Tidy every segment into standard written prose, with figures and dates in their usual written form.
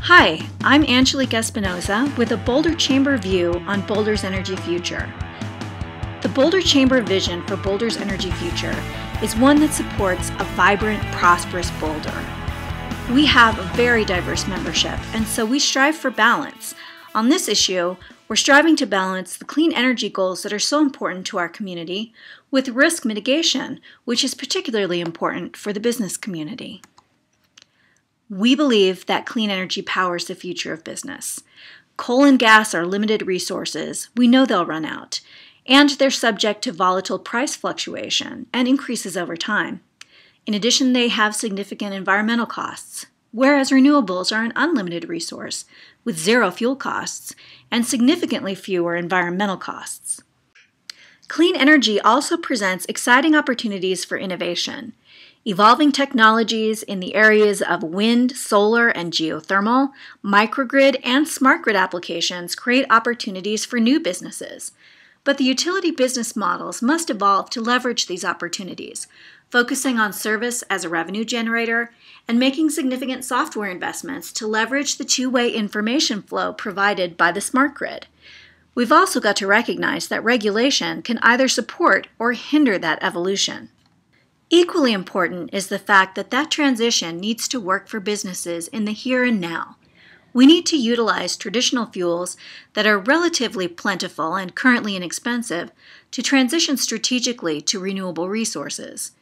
Hi, I'm Angelique Espinoza with a Boulder Chamber view on Boulder's energy future. The Boulder Chamber vision for Boulder's energy future is one that supports a vibrant, prosperous Boulder. We have a very diverse membership, and so we strive for balance. On this issue, we're striving to balance the clean energy goals that are so important to our community with risk mitigation, which is particularly important for the business community. We believe that clean energy powers the future of business. Coal and gas are limited resources. We know they'll run out, and they're subject to volatile price fluctuation and increases over time. In addition, they have significant environmental costs, whereas renewables are an unlimited resource with zero fuel costs and significantly fewer environmental costs. Clean energy also presents exciting opportunities for innovation. Evolving technologies in the areas of wind, solar, and geothermal, microgrid, and smart grid applications create opportunities for new businesses. But the utility business models must evolve to leverage these opportunities, focusing on service as a revenue generator and making significant software investments to leverage the two-way information flow provided by the smart grid. We've also got to recognize that regulation can either support or hinder that evolution. Equally important is the fact that that transition needs to work for businesses in the here and now. We need to utilize traditional fuels that are relatively plentiful and currently inexpensive to transition strategically to renewable resources.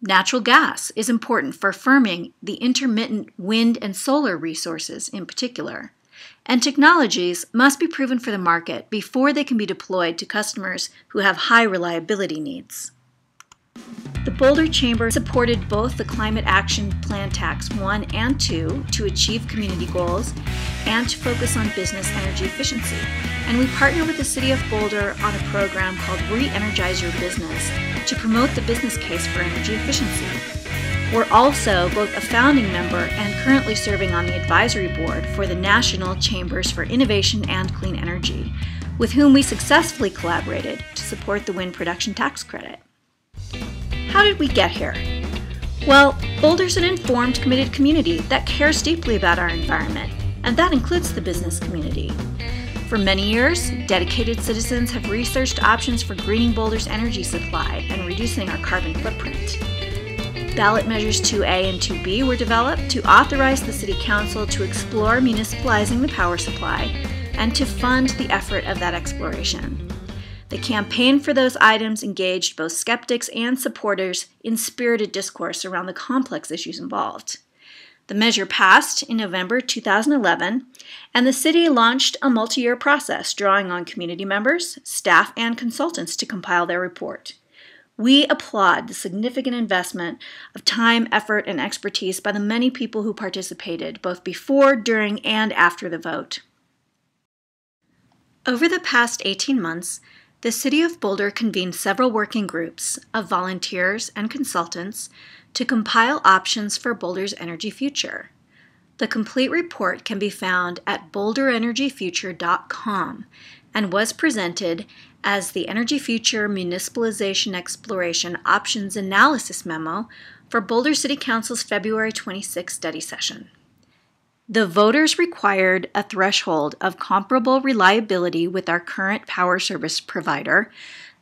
Natural gas is important for firming the intermittent wind and solar resources in particular. And technologies must be proven for the market before they can be deployed to customers who have high reliability needs. The Boulder Chamber supported both the Climate Action Plan Tax 1 and 2 to achieve community goals and to focus on business energy efficiency. And we partner with the City of Boulder on a program called Re-Energize Your Business to promote the business case for energy efficiency. We're also both a founding member and currently serving on the advisory board for the National Chambers for Innovation and Clean Energy, with whom we successfully collaborated to support the wind production tax credit. How did we get here? Well, Boulder's an informed, committed community that cares deeply about our environment, and that includes the business community. For many years, dedicated citizens have researched options for greening Boulder's energy supply and reducing our carbon footprint. Ballot Measures 2A and 2B were developed to authorize the City Council to explore municipalizing the power supply and to fund the effort of that exploration. The campaign for those items engaged both skeptics and supporters in spirited discourse around the complex issues involved. The measure passed in November 2011, and the city launched a multi-year process drawing on community members, staff, and consultants to compile their report. We applaud the significant investment of time, effort, and expertise by the many people who participated, both before, during, and after the vote. Over the past 18 months, the City of Boulder convened several working groups of volunteers and consultants to compile options for Boulder's energy future. The complete report can be found at boulderenergyfuture.com and was presented as the Energy Future Municipalization Exploration Options Analysis Memo for Boulder City Council's February 26 study session. The voters required a threshold of comparable reliability with our current power service provider,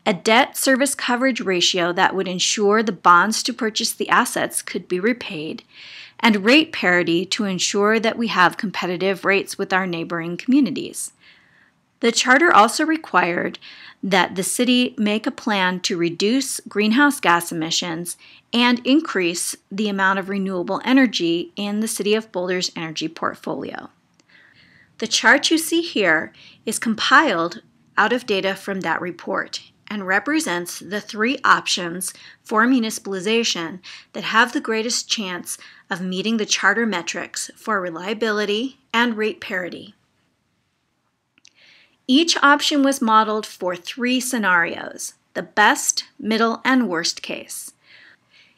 a debt service coverage ratio that would ensure the bonds to purchase the assets could be repaid, and rate parity to ensure that we have competitive rates with our neighboring communities. The charter also required that the city make a plan to reduce greenhouse gas emissions and increase the amount of renewable energy in the City of Boulder's energy portfolio. The chart you see here is compiled out of data from that report and represents the three options for municipalization that have the greatest chance of meeting the charter metrics for reliability and rate parity. Each option was modeled for three scenarios: the best, middle, and worst case.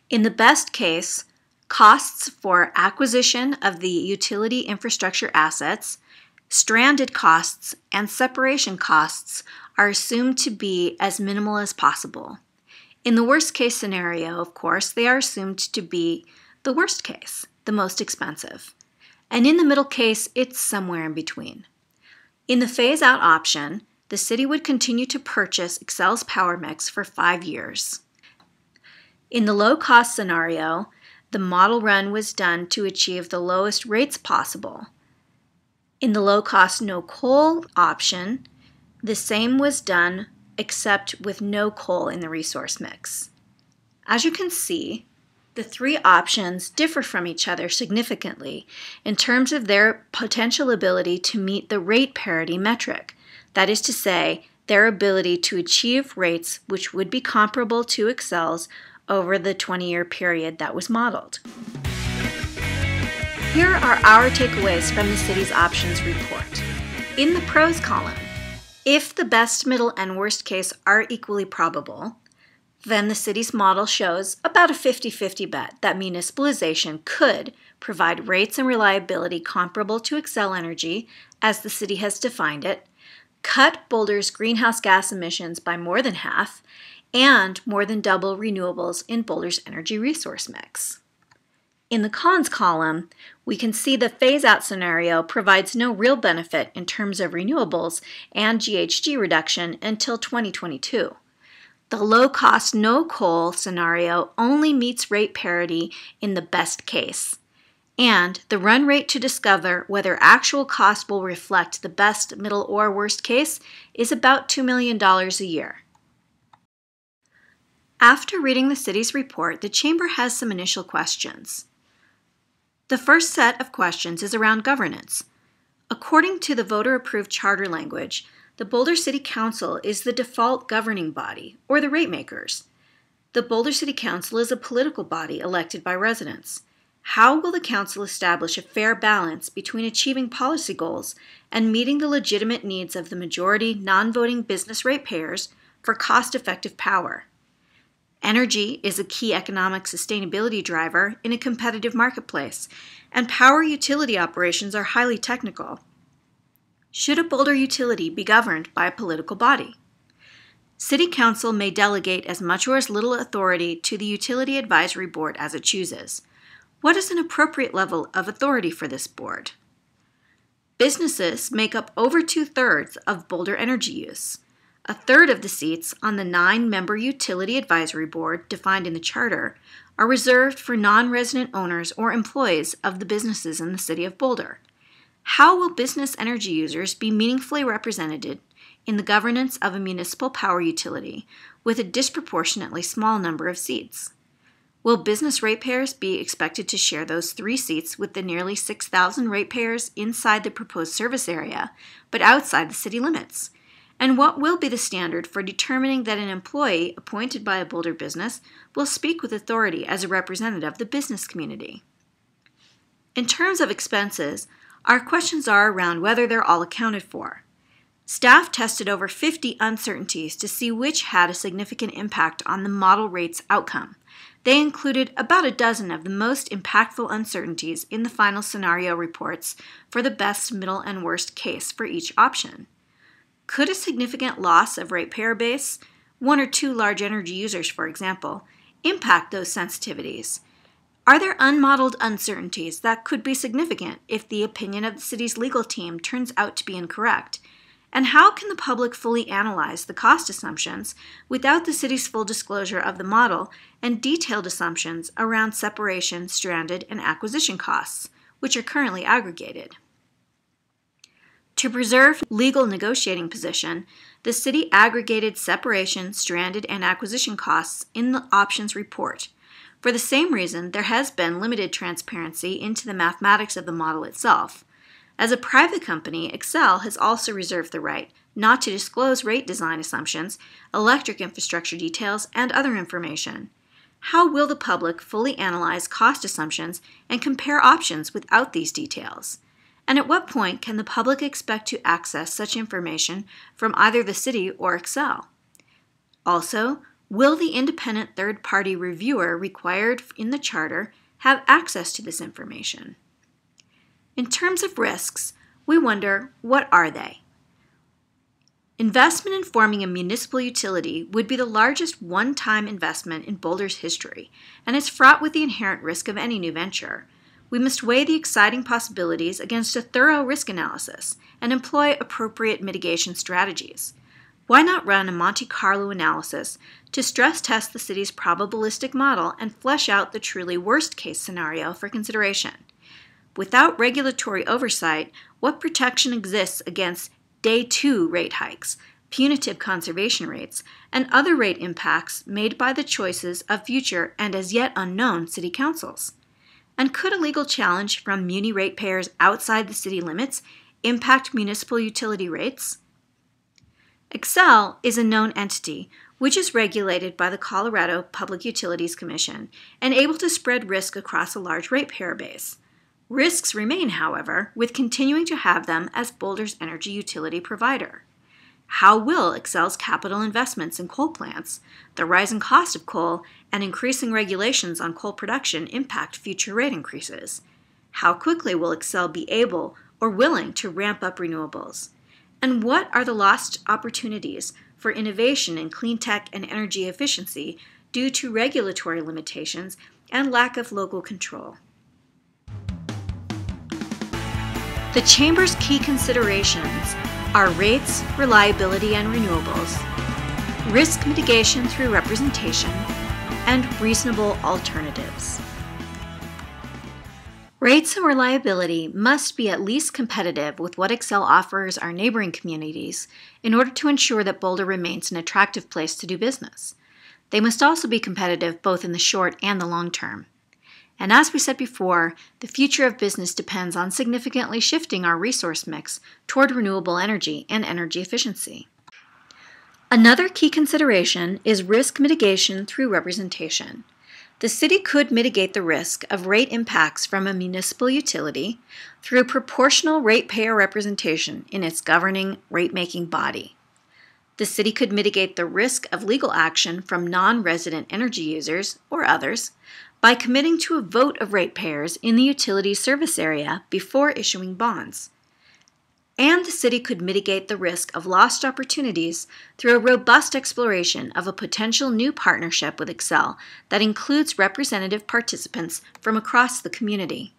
In the best case, costs for acquisition of the utility infrastructure assets, stranded costs, and separation costs are assumed to be as minimal as possible. In the worst case scenario, of course, they are assumed to be the worst case, the most expensive. and in the middle case, it's somewhere in between. In the phase-out option, the city would continue to purchase Xcel's power mix for 5 years. In the low-cost scenario, the model run was done to achieve the lowest rates possible. In the low-cost no-coal option, the same was done except with no coal in the resource mix. As you can see, the three options differ from each other significantly in terms of their potential ability to meet the rate parity metric, that is to say, their ability to achieve rates which would be comparable to Xcel's over the 20-year period that was modeled. Here are our takeaways from the city's options report. In the pros column, if the best, middle, and worst case are equally probable, then the city's model shows about a 50-50 bet that municipalization could provide rates and reliability comparable to Xcel Energy, as the city has defined it, cut Boulder's greenhouse gas emissions by more than half, and more than double renewables in Boulder's energy resource mix. In the cons column, we can see the phase-out scenario provides no real benefit in terms of renewables and GHG reduction until 2022. The low-cost, no-coal scenario only meets rate parity in the best case, and the run rate to discover whether actual cost will reflect the best, middle, or worst case is about $2 million a year. After reading the city's report, the Chamber has some initial questions. The first set of questions is around governance. According to the voter-approved charter language, the Boulder City Council is the default governing body, or the ratemakers. The Boulder City Council is a political body elected by residents. How will the council establish a fair balance between achieving policy goals and meeting the legitimate needs of the majority non-voting business ratepayers for cost-effective power? Energy is a key economic sustainability driver in a competitive marketplace, and power utility operations are highly technical. Should a Boulder utility be governed by a political body? City Council may delegate as much or as little authority to the Utility Advisory Board as it chooses. What is an appropriate level of authority for this board? Businesses make up over 2/3 of Boulder energy use. A third of the seats on the 9-member Utility Advisory Board defined in the Charter are reserved for non-resident owners or employees of the businesses in the City of Boulder. How will business energy users be meaningfully represented in the governance of a municipal power utility with a disproportionately small number of seats? Will business ratepayers be expected to share those 3 seats with the nearly 6,000 ratepayers inside the proposed service area, but outside the city limits? And what will be the standard for determining that an employee appointed by a Boulder business will speak with authority as a representative of the business community? In terms of expenses, our questions are around whether they're all accounted for. Staff tested over 50 uncertainties to see which had a significant impact on the model rates outcome. They included about a dozen of the most impactful uncertainties in the final scenario reports for the best, middle, and worst case for each option. Could a significant loss of ratepayer base, 1 or 2 large energy users for example, impact those sensitivities? Are there unmodeled uncertainties that could be significant if the opinion of the city's legal team turns out to be incorrect? And how can the public fully analyze the cost assumptions without the city's full disclosure of the model and detailed assumptions around separation, stranded, and acquisition costs, which are currently aggregated? To preserve legal negotiating position, the city aggregated separation, stranded, and acquisition costs in the options report. For the same reason, there has been limited transparency into the mathematics of the model itself. As a private company, Xcel has also reserved the right not to disclose rate design assumptions, electric infrastructure details, and other information. How will the public fully analyze cost assumptions and compare options without these details? And at what point can the public expect to access such information from either the city or Xcel? Also, will the independent third-party reviewer required in the Charter have access to this information? In terms of risks, we wonder, what are they? Investment in forming a municipal utility would be the largest one-time investment in Boulder's history, and is fraught with the inherent risk of any new venture. we must weigh the exciting possibilities against a thorough risk analysis and employ appropriate mitigation strategies. Why not run a Monte Carlo analysis to stress test the city's probabilistic model and flesh out the truly worst-case scenario for consideration? Without regulatory oversight, what protection exists against day 2 rate hikes, punitive conservation rates, and other rate impacts made by the choices of future and as yet unknown city councils? And could a legal challenge from Muni ratepayers outside the city limits impact municipal utility rates? Xcel is a known entity which is regulated by the Colorado Public Utilities Commission and able to spread risk across a large ratepayer base. Risks remain, however, with continuing to have them as Boulder's energy utility provider. How will Xcel's capital investments in coal plants, the rising cost of coal, and increasing regulations on coal production impact future rate increases? How quickly will Xcel be able or willing to ramp up renewables? And what are the lost opportunities for innovation in clean tech and energy efficiency due to regulatory limitations and lack of local control? The Chamber's key considerations are rates, reliability, and renewables, risk mitigation through representation, and reasonable alternatives. Rates and reliability must be at least competitive with what Xcel offers our neighboring communities in order to ensure that Boulder remains an attractive place to do business. They must also be competitive both in the short and the long term. And as we said before, the future of business depends on significantly shifting our resource mix toward renewable energy and energy efficiency. Another key consideration is risk mitigation through representation. The city could mitigate the risk of rate impacts from a municipal utility through proportional ratepayer representation in its governing rate-making body. The city could mitigate the risk of legal action from non-resident energy users or others by committing to a vote of ratepayers in the utility service area before issuing bonds. And the city could mitigate the risk of lost opportunities through a robust exploration of a potential new partnership with Xcel that includes representative participants from across the community.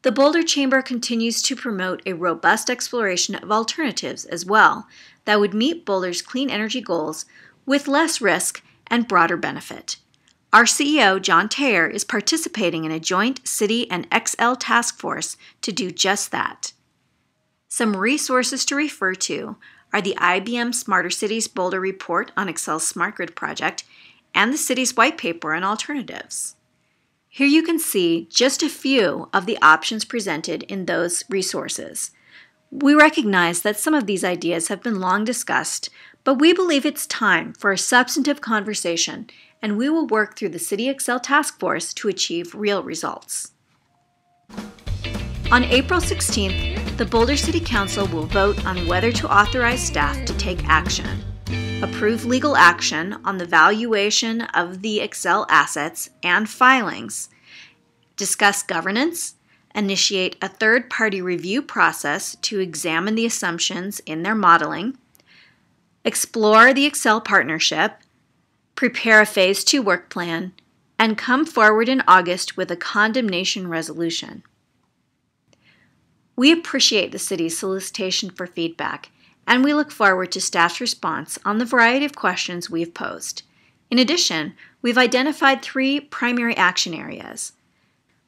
The Boulder Chamber continues to promote a robust exploration of alternatives as well that would meet Boulder's clean energy goals with less risk and broader benefit. Our CEO, John Taylor, is participating in a joint city and Xcel task force to do just that. Some resources to refer to are the IBM Smarter Cities Boulder Report on Xcel's Smart Grid project and the city's white paper on alternatives. Here you can see just a few of the options presented in those resources. We recognize that some of these ideas have been long discussed, but we believe it's time for a substantive conversation, and we will work through the City Xcel Task Force to achieve real results. On April 16th, the Boulder City Council will vote on whether to authorize staff to take action, approve legal action on the valuation of the Xcel assets and filings, discuss governance, initiate a third-party review process to examine the assumptions in their modeling, explore the Xcel partnership, prepare a Phase 2 work plan, and come forward in August with a condemnation resolution. We appreciate the city's solicitation for feedback, and we look forward to staff's response on the variety of questions we've posed. In addition, we've identified 3 primary action areas.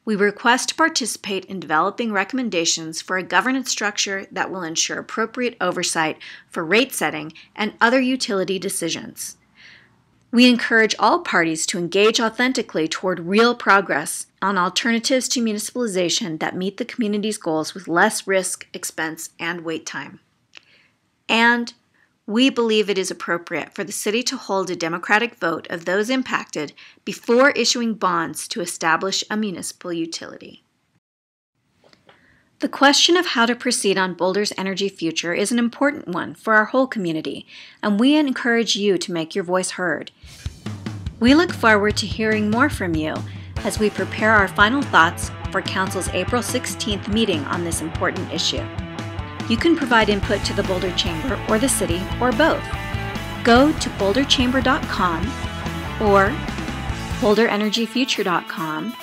We request to participate in developing recommendations for a governance structure that will ensure appropriate oversight for rate setting and other utility decisions. We encourage all parties to engage authentically toward real progress on alternatives to municipalization that meet the community's goals with less risk, expense, and wait time. And we believe it is appropriate for the city to hold a democratic vote of those impacted before issuing bonds to establish a municipal utility. The question of how to proceed on Boulder's energy future is an important one for our whole community, and we encourage you to make your voice heard. We look forward to hearing more from you as we prepare our final thoughts for Council's April 16th meeting on this important issue. You can provide input to the Boulder Chamber or the city, or both. Go to boulderchamber.com or boulderenergyfuture.com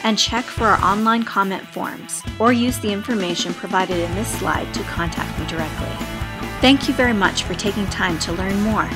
and check for our online comment forms, or use the information provided in this slide to contact me directly. Thank you very much for taking time to learn more.